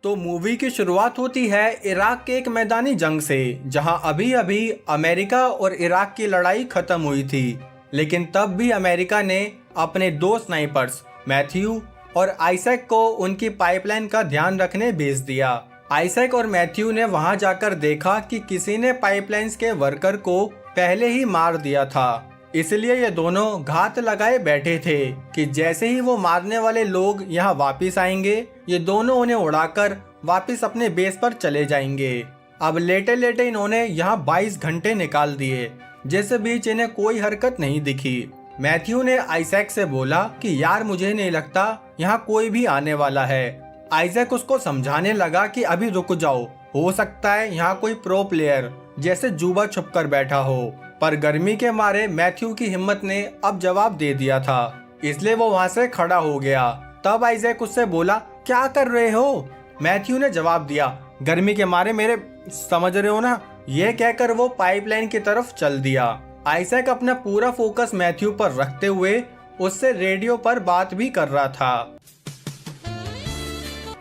तो मूवी की शुरुआत होती है इराक के एक मैदानी जंग से, जहां अभी अभी अमेरिका और इराक की लड़ाई खत्म हुई थी। लेकिन तब भी अमेरिका ने अपने दो स्नाइपर्स मैथ्यू और आइजैक को उनकी पाइपलाइन का ध्यान रखने भेज दिया। आइजैक और मैथ्यू ने वहां जाकर देखा कि किसी ने पाइपलाइंस के वर्कर को पहले ही मार दिया था। इसलिए ये दोनों घात लगाए बैठे थे कि जैसे ही वो मारने वाले लोग यहाँ वापस आएंगे, ये दोनों उन्हें उड़ाकर वापस अपने बेस पर चले जाएंगे। अब लेटे लेटे इन्होंने यहाँ 22 घंटे निकाल दिए, जिस बीच इन्हें कोई हरकत नहीं दिखी। मैथ्यू ने आइजैक से बोला कि यार मुझे नहीं लगता यहाँ कोई भी आने वाला है। आइजैक उसको समझाने लगा कि अभी रुक जाओ, हो सकता है यहाँ कोई प्रो प्लेयर जैसे जुबा छुप कर बैठा हो। पर गर्मी के मारे मैथ्यू की हिम्मत ने अब जवाब दे दिया था, इसलिए वो वहां से खड़ा हो गया। तब आइजैक उससे बोला, क्या कर रहे हो? मैथ्यू ने जवाब दिया, गर्मी के मारे मेरे, समझ रहे हो ना। ये कहकर वो पाइपलाइन की तरफ चल दिया। आइजैक अपना पूरा फोकस मैथ्यू पर रखते हुए उससे रेडियो पर बात भी कर रहा था।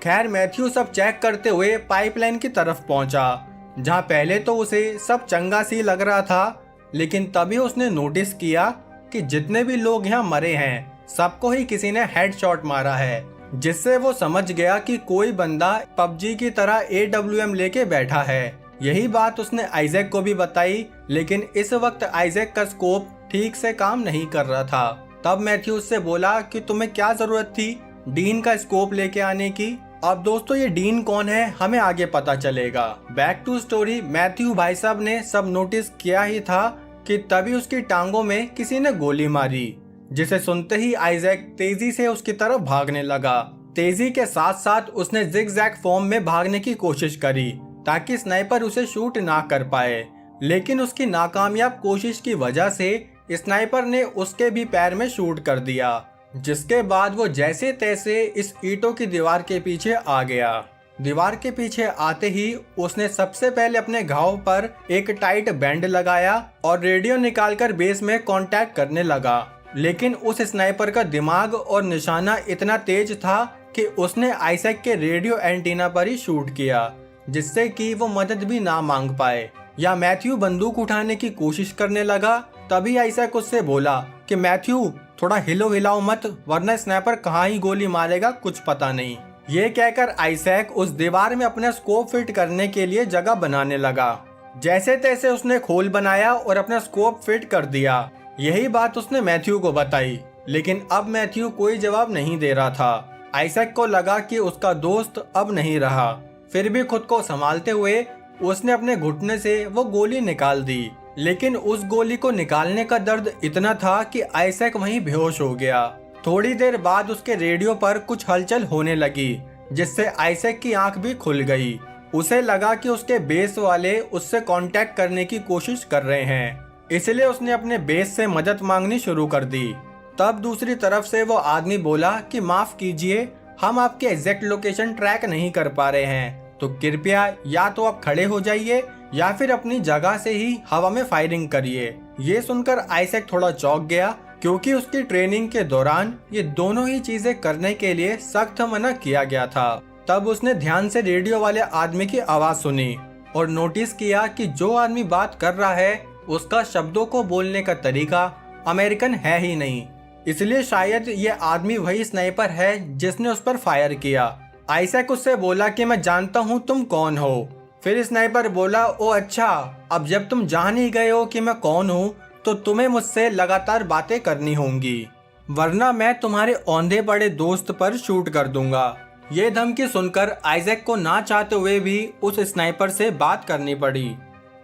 खैर मैथ्यू सब चेक करते हुए पाइपलाइन की तरफ पहुंचा, जहां पहले तो उसे सब चंगा सी लग रहा था, लेकिन तभी उसने नोटिस किया कि जितने भी लोग यहाँ मरे हैं सबको ही किसी ने हेडशॉट मारा है, जिससे वो समझ गया कि कोई बंदा पबजी की तरह AWM लेके बैठा है। यही बात उसने आइजैक को भी बताई, लेकिन इस वक्त आइजैक का स्कोप ठीक से काम नहीं कर रहा था। तब मैथ्यू उससे बोला कि तुम्हें क्या जरूरत थी डीन का स्कोप लेके आने की। अब दोस्तों ये डीन कौन है हमें आगे पता चलेगा। बैक टू स्टोरी, मैथ्यू भाई साहब ने सब नोटिस किया ही था कि तभी उसकी टांगों में किसी ने गोली मारी, जिसे सुनते ही आइजैक तेजी से उसकी तरफ भागने लगा। तेजी के साथ साथ उसने जिगजैग फॉर्म में भागने की कोशिश करी ताकि स्नाइपर उसे शूट ना कर पाए, लेकिन उसकी नाकामयाब कोशिश की वजह से स्नाइपर ने उसके भी पैर में शूट कर दिया, जिसके बाद वो जैसे तैसे इस ईंटों की दीवार के पीछे आ गया। दीवार के पीछे आते ही उसने सबसे पहले अपने घाव पर एक टाइट बैंड लगाया और रेडियो निकालकर बेस में कांटेक्ट करने लगा। लेकिन उस स्नाइपर का दिमाग और निशाना इतना तेज था कि उसने आइजैक के रेडियो एंटीना पर ही शूट किया, जिससे कि वो मदद भी ना मांग पाए। या मैथ्यू बंदूक उठाने की कोशिश करने लगा, तभी आइजैक उससे बोला कि मैथ्यू थोड़ा हिलाओ मत, वरना स्नाइपर कहाँ ही गोली मारेगा कुछ पता नहीं। ये कहकर आइजैक उस दीवार में अपना स्कोप फिट करने के लिए जगह बनाने लगा। जैसे तैसे उसने खोल बनाया और अपना स्कोप फिट कर दिया। यही बात उसने मैथ्यू को बताई, लेकिन अब मैथ्यू कोई जवाब नहीं दे रहा था। आइजैक को लगा कि उसका दोस्त अब नहीं रहा। फिर भी खुद को संभालते हुए उसने अपने घुटने से वो गोली निकाल दी, लेकिन उस गोली को निकालने का दर्द इतना था कि आइजैक वहीं बेहोश हो गया। थोड़ी देर बाद उसके रेडियो पर कुछ हलचल होने लगी, जिससे आइजैक की आंख भी खुल गई। उसे लगा कि उसके बेस वाले उससे कांटेक्ट करने की कोशिश कर रहे हैं, इसलिए उसने अपने बेस से मदद मांगनी शुरू कर दी। तब दूसरी तरफ से वो आदमी बोला कि माफ कीजिए, हम आपके एग्जैक्ट लोकेशन ट्रैक नहीं कर पा रहे हैं, तो कृपया या तो आप खड़े हो जाइए या फिर अपनी जगह से ही हवा में फायरिंग करिए। ये सुनकर आइजैक थोड़ा चौंक गया, क्योंकि उसकी ट्रेनिंग के दौरान ये दोनों ही चीजें करने के लिए सख्त मना किया गया था। तब उसने ध्यान से रेडियो वाले आदमी की आवाज सुनी और नोटिस किया कि जो आदमी बात कर रहा है उसका शब्दों को बोलने का तरीका अमेरिकन है ही नहीं, इसलिए शायद ये आदमी वही स्नाइपर है जिसने उस पर फायर किया। आइजैक उससे बोला कि मैं जानता हूँ तुम कौन हो। फिर स्नाइपर बोला, ओ अच्छा, अब जब तुम जान ही गए हो कि मैं कौन हूँ तो तुम्हें मुझसे लगातार बातें करनी होंगी, वरना मैं तुम्हारे औंधे पड़े दोस्त पर शूट कर दूंगा। ये धमकी सुनकर आइजैक को ना चाहते हुए भी उस स्नाइपर से बात करनी पड़ी।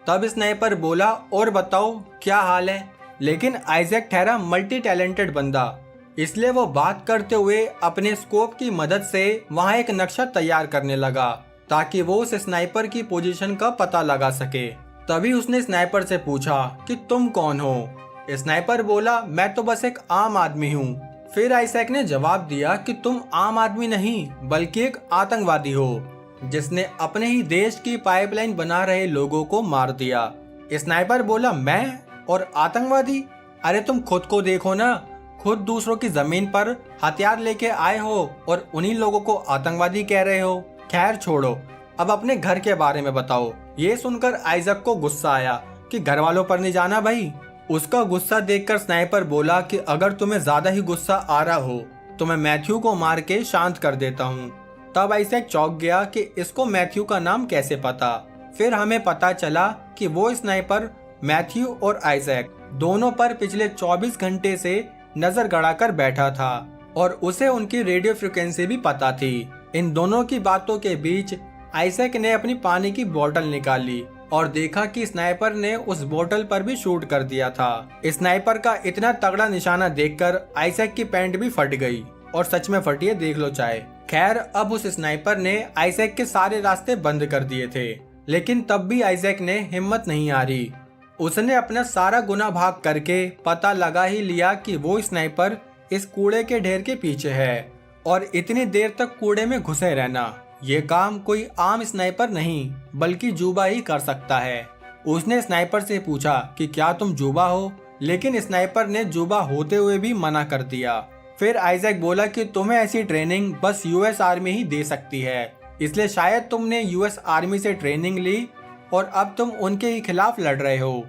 तब स्नाइपर बोला, और बताओ क्या हाल है। लेकिन आइजैक ठहरा मल्टी टैलेंटेड बंदा, इसलिए वो बात करते हुए अपने स्कोप की मदद से वहाँ एक नक्शा तैयार करने लगा ताकि वो उस स्नाइपर की पोजीशन का पता लगा सके। तभी उसने स्नाइपर से पूछा कि तुम कौन हो। स्नाइपर बोला, मैं तो बस एक आम आदमी हूँ। फिर आइजैक ने जवाब दिया कि तुम आम आदमी नहीं बल्कि एक आतंकवादी हो, जिसने अपने ही देश की पाइपलाइन बना रहे लोगों को मार दिया। स्नाइपर बोला, मैं और आतंकवादी? अरे तुम खुद को देखो ना, खुद दूसरों की जमीन पर हथियार लेके आए हो और उन्हीं लोगों को आतंकवादी कह रहे हो। खैर छोड़ो, अब अपने घर के बारे में बताओ। ये सुनकर आइजक को गुस्सा आया कि घर वालों पर नहीं जाना भाई। उसका गुस्सा देखकर स्नाइपर बोला कि अगर तुम्हें ज्यादा ही गुस्सा आ रहा हो तो मैं मैथ्यू को मार के शांत कर देता हूँ। तब आइजैक चौंक गया कि इसको मैथ्यू का नाम कैसे पता। फिर हमें पता चला कि वो स्नाइपर मैथ्यू और आइजैक दोनों पर पिछले 24 घंटे से नजर गड़ाकर बैठा था और उसे उनकी रेडियो फ्रिक्वेंसी भी पता थी। इन दोनों की बातों के बीच आइजैक ने अपनी पानी की बोतल निकाली और देखा कि स्नाइपर ने उस बोतल पर भी शूट कर दिया था। स्नाइपर का इतना तगड़ा निशाना देखकर आइजैक की पैंट भी फट गई, और सच में फटी है, देख लो चाहे। खैर अब उस स्नाइपर ने आइजैक के सारे रास्ते बंद कर दिए थे, लेकिन तब भी आइजैक ने हिम्मत नहीं हारी। उसने अपना सारा गुना भाग करके पता लगा ही लिया कि वो स्नाइपर इस कूड़े के ढेर के पीछे है, और इतनी देर तक कूड़े में घुसे रहना ये काम कोई आम स्नाइपर नहीं बल्कि जुबा ही कर सकता है। उसने स्नाइपर से पूछा कि क्या तुम जुबा हो, लेकिन स्नाइपर ने जुबा होते हुए भी मना कर दिया। फिर आइजैक बोला कि तुम्हें ऐसी ट्रेनिंग बस यूएस आर्मी ही दे सकती है, इसलिए शायद तुमने यूएस आर्मी से ट्रेनिंग ली और अब तुम उनके ही खिलाफ लड़ रहे हो।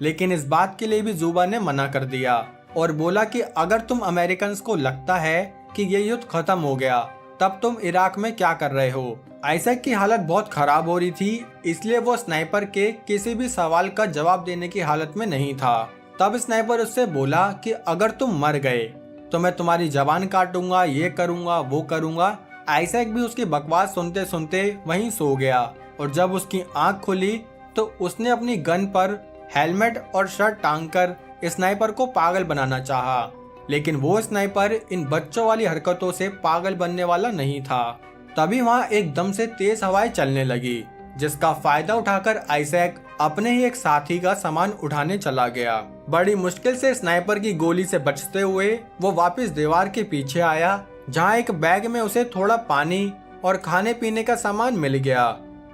लेकिन इस बात के लिए भी जुबा ने मना कर दिया और बोला कि अगर तुम अमेरिकन को लगता है कि ये युद्ध खत्म हो गया तब तुम इराक में क्या कर रहे हो। आइजैक की हालत बहुत खराब हो रही थी, इसलिए वो स्नाइपर के किसी भी सवाल का जवाब देने की हालत में नहीं था। तब स्नाइपर उससे बोला कि अगर तुम मर गए तो मैं तुम्हारी जबान काटूंगा, ये करूंगा, वो करूंगा। आइजैक भी उसकी बकवास सुनते सुनते वहीं सो गया, और जब उसकी आंख खुली तो उसने अपनी गन पर हेलमेट और शर्ट टांगकर स्नाइपर को पागल बनाना चाहा, लेकिन वो स्नाइपर इन बच्चों वाली हरकतों से पागल बनने वाला नहीं था। तभी वहाँ एकदम से तेज हवाएं चलने लगी, जिसका फायदा उठाकर आइजैक अपने ही एक साथी का सामान उठाने चला गया। बड़ी मुश्किल से स्नाइपर की गोली से बचते हुए वो वापस दीवार के पीछे आया, जहाँ एक बैग में उसे थोड़ा पानी और खाने पीने का सामान मिल गया।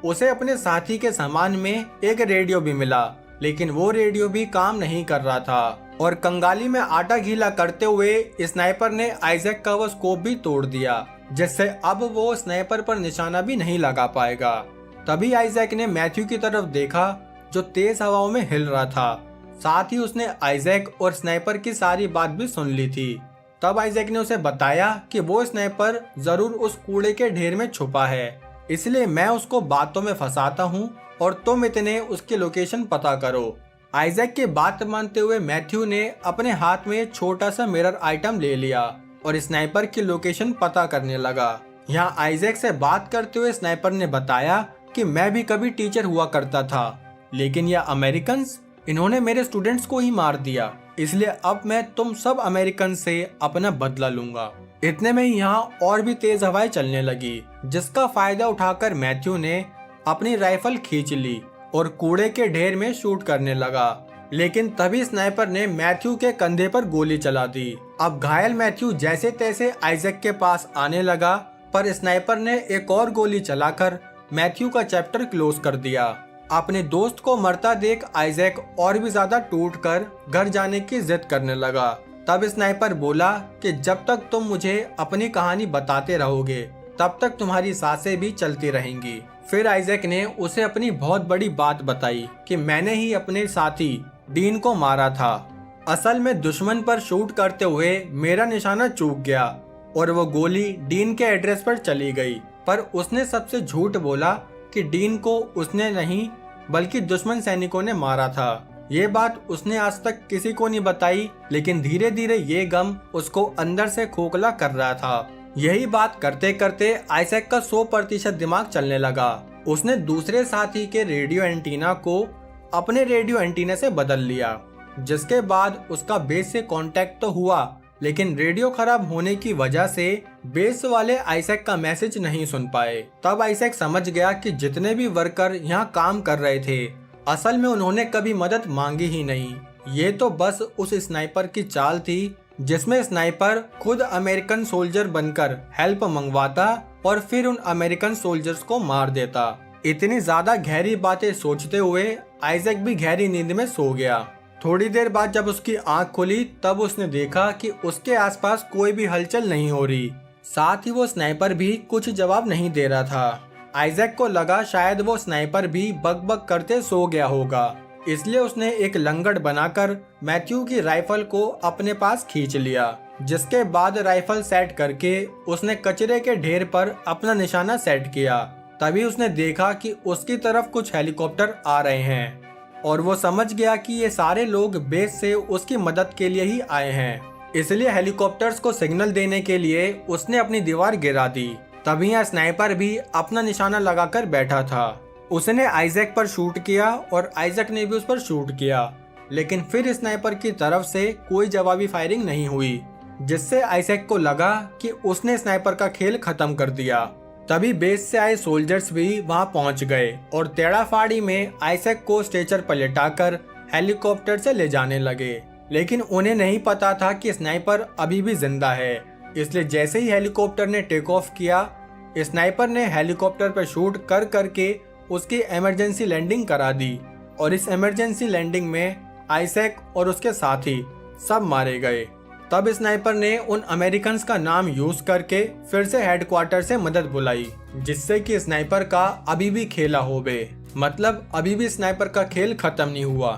उसे अपने साथी के सामान में एक रेडियो भी मिला, लेकिन वो रेडियो भी काम नहीं कर रहा था, और कंगाली में आटा गीला करते हुए स्नाइपर ने आइजैक का वो स्कोप भी तोड़ दिया, जिससे अब वो स्नाइपर पर निशाना भी नहीं लगा पाएगा। तभी आइजैक ने मैथ्यू की तरफ देखा जो तेज हवाओं में हिल रहा था। साथ ही उसने आइजैक और स्नाइपर की सारी बात भी सुन ली थी। तब आइजैक ने उसे बताया कि वो स्नाइपर जरूर उस कूड़े के ढेर में छुपा है, इसलिए मैं उसको बातों में फंसाता हूँ और तुम इतने उसकी लोकेशन पता करो। आइजैक की बात मानते हुए मैथ्यू ने अपने हाथ में एक छोटा सा मिरर आइटम ले लिया और स्नाइपर की लोकेशन पता करने लगा। यहाँ आइजैक से बात करते हुए स्नाइपर ने बताया कि मैं भी कभी टीचर हुआ करता था, लेकिन यह अमेरिकन्स इन्होंने मेरे स्टूडेंट्स को ही मार दिया, इसलिए अब मैं तुम सब अमेरिकन से अपना बदला लूंगा। इतने में यहाँ और भी तेज हवाएं चलने लगी, जिसका फायदा उठाकर मैथ्यू ने अपनी राइफल खींच ली और कूड़े के ढेर में शूट करने लगा। लेकिन तभी स्नाइपर ने मैथ्यू के कंधे पर गोली चला दी। अब घायल मैथ्यू जैसे तैसे आइजैक के पास आने लगा, पर स्नाइपर ने एक और गोली चलाकर मैथ्यू का चैप्टर क्लोज कर दिया। अपने दोस्त को मरता देख आइजैक और भी ज्यादा टूटकर घर जाने की जिद करने लगा। तब स्नाइपर बोला कि जब तक तुम मुझे अपनी कहानी बताते रहोगे तब तक तुम्हारी सांसें भी चलती रहेंगी। फिर आइजैक ने उसे अपनी बहुत बड़ी बात बताई कि मैंने ही अपने साथी डीन को मारा था। असल में दुश्मन पर शूट करते हुए मेरा निशाना चूक गया और वो गोली डीन के एड्रेस पर चली गई, पर उसने सबसे झूठ बोला कि डीन को उसने नहीं बल्कि दुश्मन सैनिकों ने मारा था। ये बात उसने आज तक किसी को नहीं बताई, लेकिन धीरे धीरे ये गम उसको अंदर से खोखला कर रहा था। यही बात करते करते आइजैक का 100% दिमाग चलने लगा। उसने दूसरे साथी के रेडियो एंटीना को अपने रेडियो एंटीना से बदल लिया, जिसके बाद उसका बेस से कांटेक्ट तो हुआ, लेकिन रेडियो खराब होने की वजह से बेस वाले आइजैक का मैसेज नहीं सुन पाए। तब आइजैक समझ गया कि जितने भी वर्कर यहाँ काम कर रहे थे असल में उन्होंने कभी मदद मांगी ही नहीं। ये तो बस उस स्नाइपर की चाल थी, जिसमें स्नाइपर खुद अमेरिकन सोल्जर बनकर हेल्प मंगवाता और फिर उन अमेरिकन सोल्जर्स को मार देता। इतनी ज्यादा गहरी बातें सोचते हुए आइजैक भी गहरी नींद में सो गया। थोड़ी देर बाद जब उसकी आंख खुली तब उसने देखा कि उसके आसपास कोई भी हलचल नहीं हो रही। साथ ही वो स्नाइपर भी कुछ जवाब नहीं दे रहा था। आइजैक को लगा शायद वो स्नाइपर भी बकबक करते सो गया होगा, इसलिए उसने एक लंगड़ बनाकर मैथ्यू की राइफल को अपने पास खींच लिया। जिसके बाद राइफल सेट करके उसने कचरे के ढेर पर अपना निशाना सेट किया। तभी उसने देखा कि उसकी तरफ कुछ हेलीकॉप्टर आ रहे हैं और वो समझ गया कि ये सारे लोग बेस से उसकी मदद के लिए ही आए हैं। इसलिए हेलीकॉप्टर्स को सिग्नल देने के लिए उसने अपनी दीवार गिरा दी। तभी यहाँ स्नाइपर भी अपना निशाना लगाकर बैठा था। उसने आइजैक पर शूट किया और आइजैक ने भी उस पर शूट किया, लेकिन फिर स्नाइपर की तरफ से कोई जवाबी फायरिंग नहीं हुई, जिससे आइजैक को लगा कि उसने स्नाइपर का खेल खत्म कर दिया। तभी बेस से आए सोल्जर्स भी वहां पहुंच गए और तेड़ाफाड़ी में आइजैक को स्ट्रेचर पर लिटाकर हेलीकॉप्टर से ले जाने लगे। लेकिन उन्हें नहीं पता था कि स्नाइपर अभी भी जिंदा है। इसलिए जैसे ही हेलीकॉप्टर ने टेक ऑफ किया, स्नाइपर ने हेलीकॉप्टर पर शूट कर करके उसकी इमरजेंसी लैंडिंग करा दी और इस इमरजेंसी लैंडिंग में आइजैक और उसके साथी सब मारे गए। तब स्नाइपर ने उन अमेरिकन का नाम यूज करके फिर से हेडक्वार्टर से मदद बुलाई, जिससे कि स्नाइपर का अभी भी खेला होवे, मतलब अभी भी स्नाइपर का खेल खत्म नहीं हुआ।